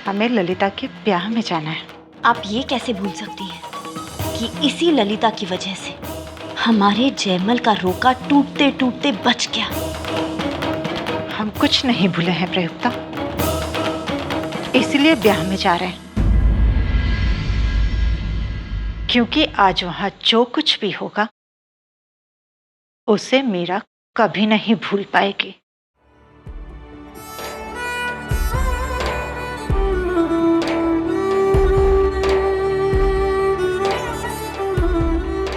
हमें ललिता के ब्याह में जाना है। आप ये कैसे भूल सकती हैं कि इसी ललिता की वजह से हमारे जयमल का रोका टूटते टूटते बच गया। हम कुछ नहीं भूले हैं प्रयुक्ता, इसलिए ब्याह में जा रहे हैं, क्योंकि आज वहां जो कुछ भी होगा उसे मीरा कभी नहीं भूल पाएगी।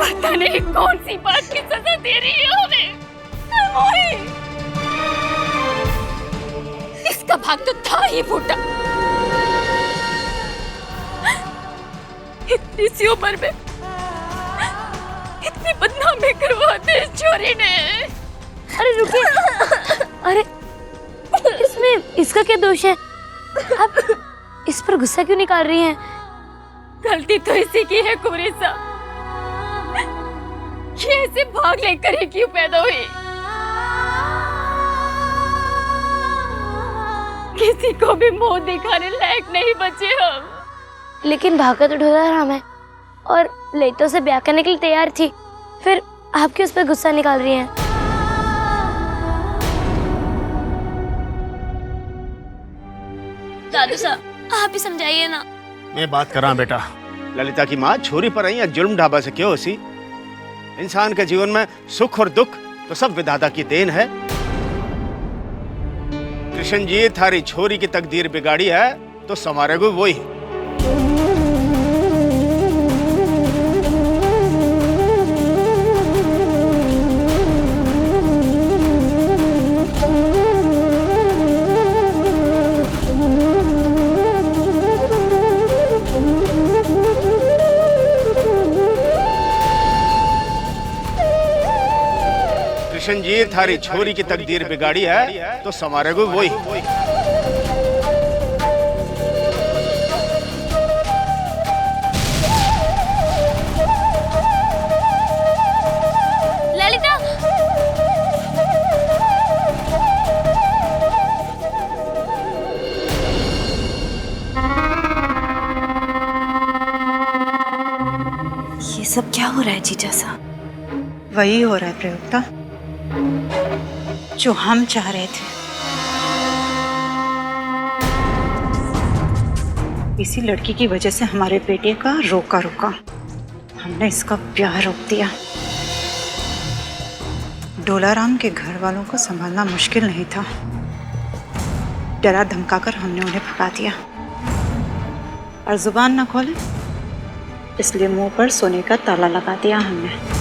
पता नहीं कौन सी बात की सजा दे रही है हमें। मोही, इसका भाग तो था ही फूटा। इतनी सी उम्र में इतनी बदनामी करवा दी छोरी ने। अरे रुकिए, अरे इसमें इसका क्या दोष है? आप इस पर गुस्सा क्यों निकाल रही हैं? गलती तो इसी की है कुरेसा। ये ऐसे भाग लेकर ही क्यों पैदा हुई? किसी को भी मुंह दिखाने लायक नहीं बचे हम। लेकिन भागा तो ढोला राम है और लेतो से ब्याह करने के लिए तैयार थी, फिर आप क्यों उस पर गुस्सा निकाल रही हैं? दादू साहब, आप ही समझाइए ना। मैं बात कर रहा बेटा। ललिता की माँ छोरी पर आई जुल्म ढाबा से क्यों होसी? इंसान के जीवन में सुख और दुख तो सब विधाता की देन है। कृष्ण जी थारी छोरी की तकदीर बिगाड़ी है तो संवारेगा वही। कृष्ण जी थारी छोरी की तकदीर बिगाड़ी है तो संवारेगा वही। ललिता, ये सब क्या हो रहा है जीजा साहब? वही हो रहा है प्रयुक्ता जो हम चाह रहे थे। इसी लड़की की वजह से हमारे बेटे का रोका रुका, हमने इसका ब्याह रोक दिया। डोलाराम के घर वालों को संभालना मुश्किल नहीं था, डरा धमकाकर हमने उन्हें भगा दिया और जुबान न खोले इसलिए मुंह पर सोने का ताला लगा दिया हमने।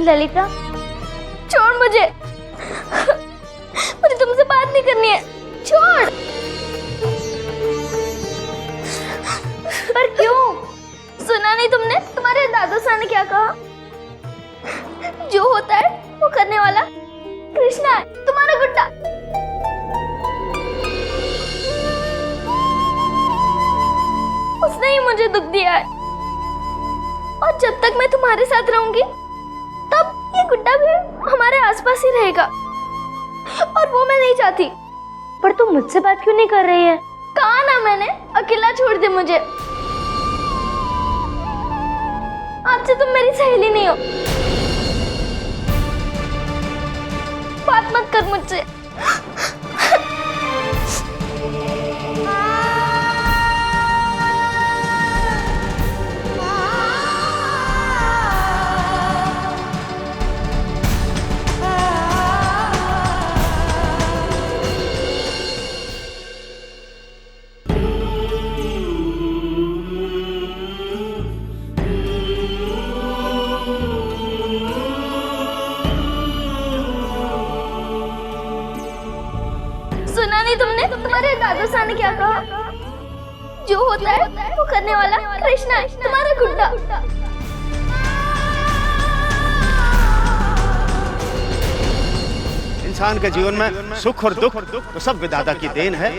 ललिता, छोड़ मुझे। मुझे तुमसे बात नहीं करनी है, छोड़। पर क्यों? सुना नहीं तुमने? तुम्हारे दादू साहब ने क्या कहा? जो होता है वो करने वाला कृष्णा है, तुम्हारा गुड्डा। उसने ही मुझे दुख दिया है और जब तक मैं तुम्हारे साथ रहूंगी तब ये गुड्डा भी हमारे आसपास ही रहेगा और वो मैं नहीं चाहती। पर तुम मुझसे बात क्यों नहीं कर रही है? कहा ना मैंने, अकेला छोड़ दे मुझे। आज से तुम मेरी सहेली नहीं हो। बात मत कर मुझसे। सुना नहीं तुमने? तुम्हारे दादू साहब ने क्या कहा? जो होता है वो करने वाला कृष्णा है, तुम्हारा गुड्डा। इंसान के जीवन में सुख और दुख तो सब विधाता की देन है।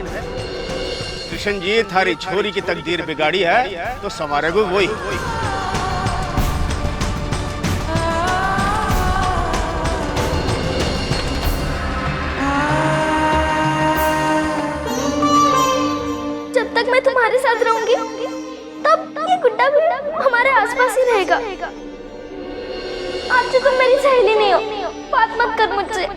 कृष्ण जी थारी छोरी की तकदीर बिगाड़ी है तो संवारेगो वही। जब तक मैं तुम्हारे साथ रहूंगी तब ये गुड्डा भी हमारे आसपास ही रहेगा। आज से तुम मेरी सहेली नहीं हो, बात मत कर मुझसे।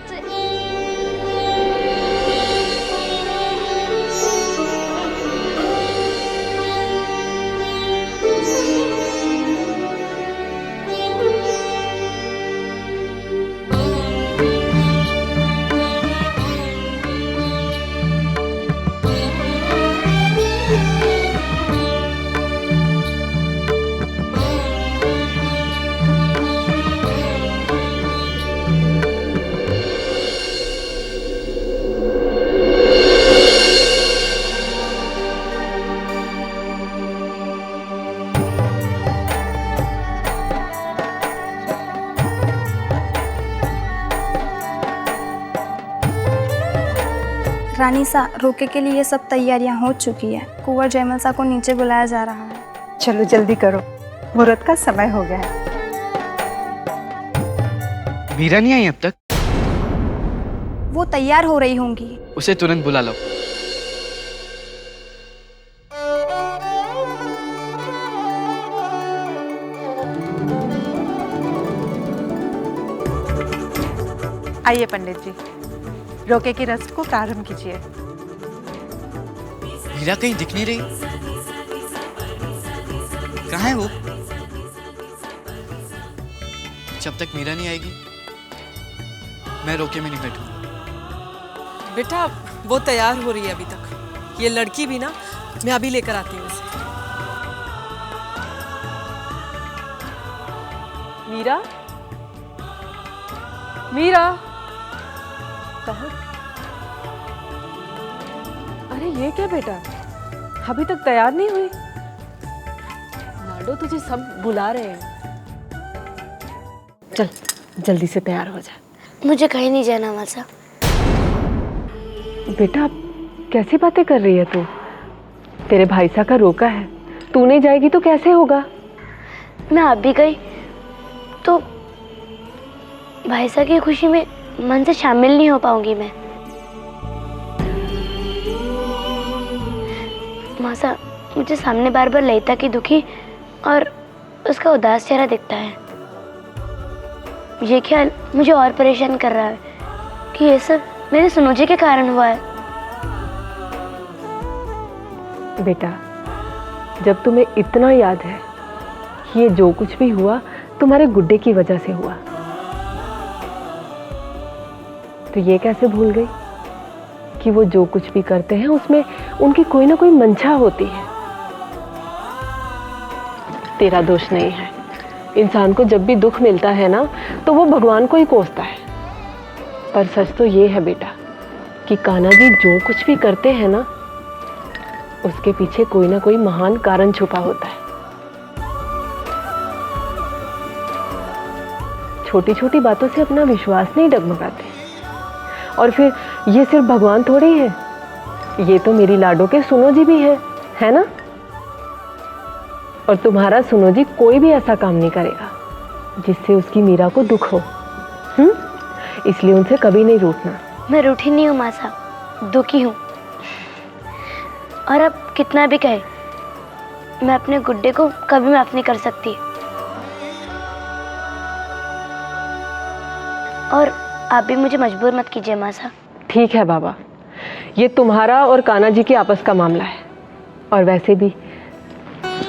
रानी सा, रोके के लिए सब तैयारियां हो चुकी है। कुंवर जयमल सा को नीचे बुलाया जा रहा है। चलो जल्दी करो, मुहूर्त का समय हो गया है। मीरा नहीं आई अब तक? वो तैयार हो रही होंगी। उसे तुरंत बुला लो। आइए पंडित जी, रोके की रस्म को प्रारंभ कीजिए। मीरा कहीं दिख नहीं रही, कहाँ है वो? जब तक मीरा नहीं आएगी मैं रोके में नहीं बैठूंगा। बेटा वो तैयार हो रही है अभी तक। ये लड़की भी ना, मैं अभी लेकर आती हूँ उसे। मीरा, मीरा कहाँ? अरे ये क्या बेटा, अभी तक तैयार नहीं हुई? लाडो तुझे सब बुला रहे हैं। चल जल्दी से तैयार हो जा। मुझे कहीं नहीं जाना मासा। बेटा कैसी बातें कर रही है तू? तेरे भाई साहब का रोका है, तू नहीं जाएगी तो कैसे होगा? मैं आप भी गई तो भाई साहब की खुशी में मन से शामिल नहीं हो पाऊंगी मैं। मासा, मुझे सामने बार बार ललिता की दुखी और उसका उदास चेहरा दिखता है। ये ख्याल मुझे और परेशान कर रहा है कि ये सब मेरे सुनोजी के कारण हुआ है। बेटा जब तुम्हें इतना याद है कि ये जो कुछ भी हुआ तुम्हारे गुड्डे की वजह से हुआ, तो ये कैसे भूल गई कि वो जो कुछ भी करते हैं उसमें उनकी कोई ना कोई मंशा होती है। तेरा दोष नहीं है। इंसान को जब भी दुख मिलता है ना तो वो भगवान को ही कोसता है। पर सच तो ये है बेटा कि कान्हा जी जो कुछ भी करते हैं ना उसके पीछे कोई ना कोई महान कारण छुपा होता है। छोटी छोटी बातों से अपना विश्वास नहीं डगमगाते। और फिर ये सिर्फ भगवान थोड़ी है, ये तो मेरी लाडो के सुनो जी भी है ना? और तुम्हारा सुनो जी कोई भी ऐसा काम नहीं करेगा जिससे उसकी मीरा को दुख हो। इसलिए उनसे कभी नहीं रूठना। मैं रूठी नहीं हूँ मासा, दुखी हूँ। और अब कितना भी कहे मैं अपने गुड्डे को कभी माफ नहीं कर सकती। और आप भी मुझे मजबूर मत कीजिए मासा। ठीक है बाबा, ये तुम्हारा और कान्हा जी के आपस का मामला है। और वैसे भी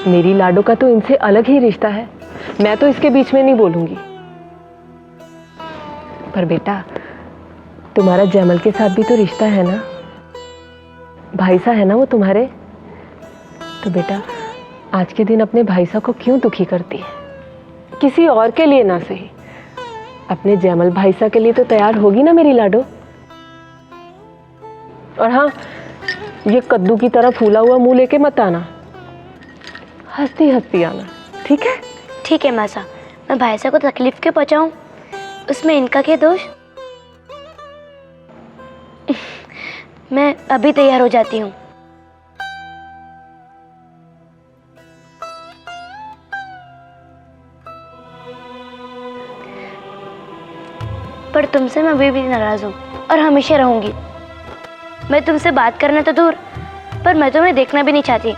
मेरी लाडो का तो इनसे अलग ही रिश्ता है, मैं तो इसके बीच में नहीं बोलूंगी। पर बेटा तुम्हारा जयमल के साथ भी तो रिश्ता है ना, भाई सा है ना वो तुम्हारे। तो बेटा आज के दिन अपने भाई सा को क्यों दुखी करती है? किसी और के लिए ना सही, अपने जयमल भाई सा के लिए तो तैयार होगी ना मेरी लाडो। और हाँ, ये कद्दू की तरह फूला हुआ मुंह लेके मत आना, हंसती हंसती आना, ठीक है? ठीक है मासा, मैं भाई साहब को तकलीफ क्यों पहुंचाऊं? उसमें इनका क्या दोष? मैं अभी तैयार हो जाती हूँ। पर तुमसे मैं अभी भी नाराज हूँ और हमेशा रहूंगी। मैं तुमसे बात करना तो दूर, पर मैं तुम्हें देखना भी नहीं चाहती।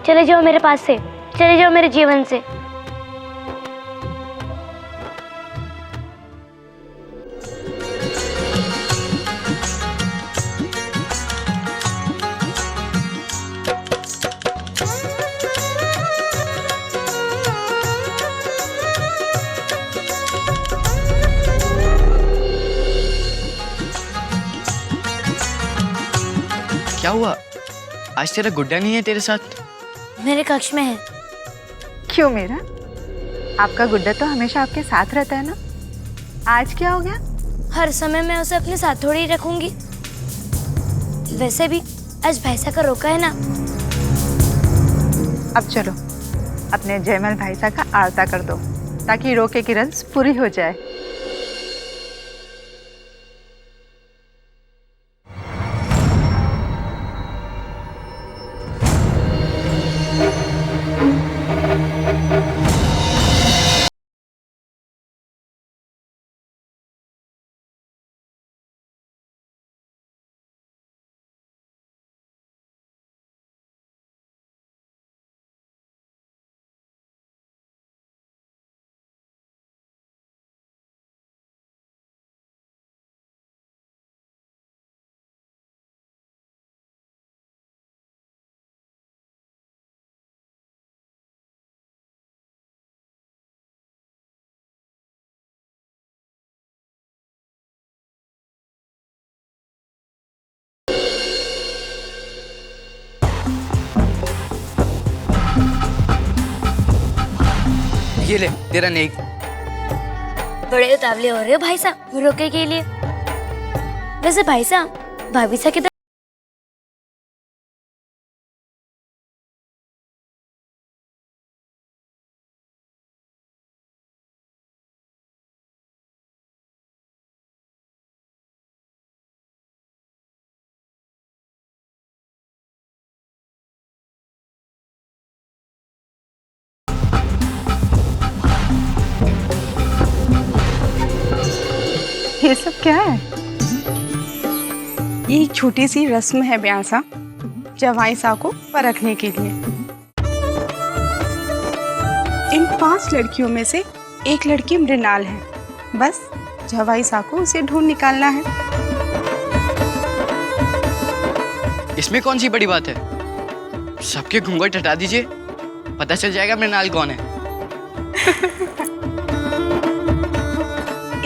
चले जाओ मेरे पास से, चले जाओ मेरे जीवन से। क्या हुआ? आज तेरा गुड्डा नहीं है तेरे साथ? मेरे कक्ष में है। क्यों मेरा? आपका गुड्डा तो हमेशा आपके साथ रहता है ना, आज क्या हो गया? हर समय मैं उसे अपने साथ थोड़ी ही रखूंगी। वैसे भी आज भैंसा का रोका है ना। अब चलो अपने जयमल भाईसा का आरता कर दो ताकि रोके की रंज पूरी हो जाए। ये ले तेरा नेक। बड़े उतावले हो रहे हो भाई साहब रोके के लिए। वैसे भाई साहब भाभी साहब किधर? ये सब क्या है? ये एक छोटी सी रस्म है ब्यासा, जवाई साह को परखने के लिए। इन 5 लड़कियों में से एक लड़की मृणाल है। बस जवाई साह को उसे ढूंढ निकालना है। इसमें कौन सी बड़ी बात है? सबके घूंघट हटा दीजिए, पता चल जाएगा मृणाल कौन है।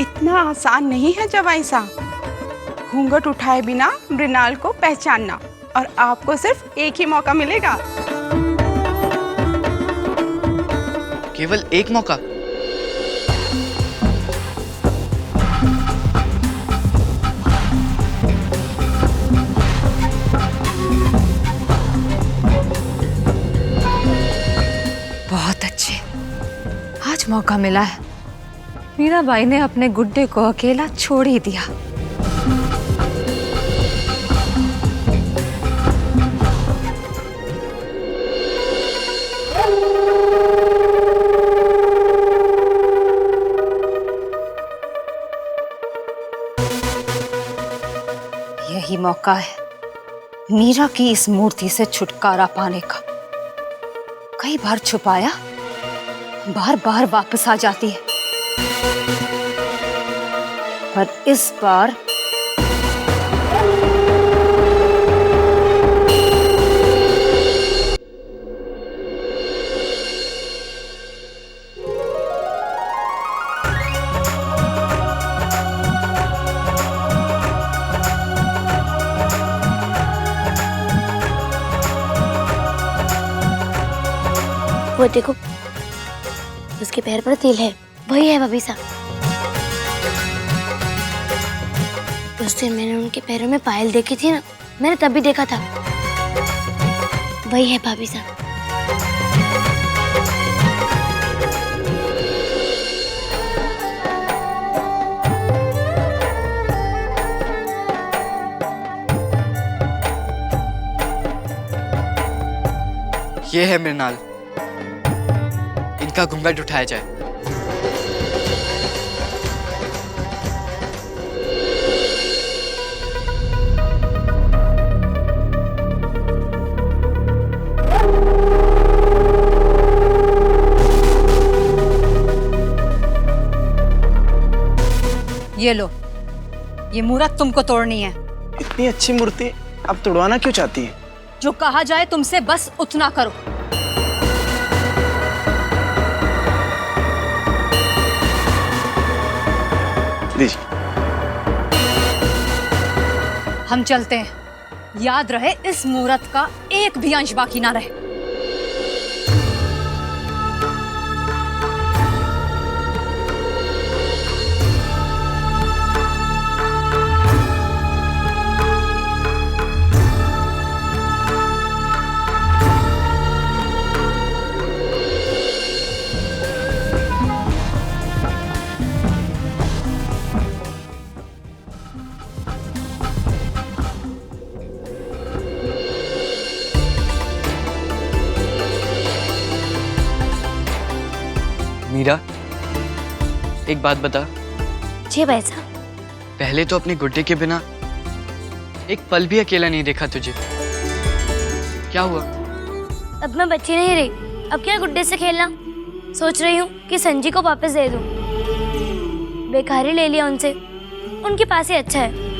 इतना आसान नहीं है जवाई साह। घूंघट उठाए बिना मृणाल को पहचानना, और आपको सिर्फ एक ही मौका मिलेगा। केवल एक मौका? बहुत अच्छे, आज मौका मिला है। मीराबाई ने अपने गुड्डे को अकेला छोड़ ही दिया। यही मौका है मीरा की इस मूर्ति से छुटकारा पाने का। कई बार छुपाया, बार बार वापस आ जाती है, पर इस बार वो देखो, उसके पैर पर तिल है। वही है भाभी साहब। उस दिन मैंने उनके पैरों में पायल देखी थी ना, मैंने तब भी देखा था। वही है भाभी साहब। ये है मृणाल, इनका घूंघट उठाया जाए। ये लो, ये मूर्त तुमको तोड़नी है। इतनी अच्छी मूर्ति आप तोड़वाना क्यों चाहती हैं? जो कहा जाए तुमसे बस उतना करो। लीजिए। हम चलते हैं। याद रहे इस मूर्त का एक भी अंश बाकी ना रहे। मीरा, एक बात बता। जी भाई साहब। पहले तो अपने गुड्डे के बिना एक पल भी अकेला नहीं देखा तुझे। क्या हुआ? अब मैं बच्ची नहीं रही, अब क्या गुड्डे से खेलना। सोच रही हूँ कि संजी को वापस दे दूँ। बेकार ही ले लिया उनसे, उनके पास ही अच्छा है।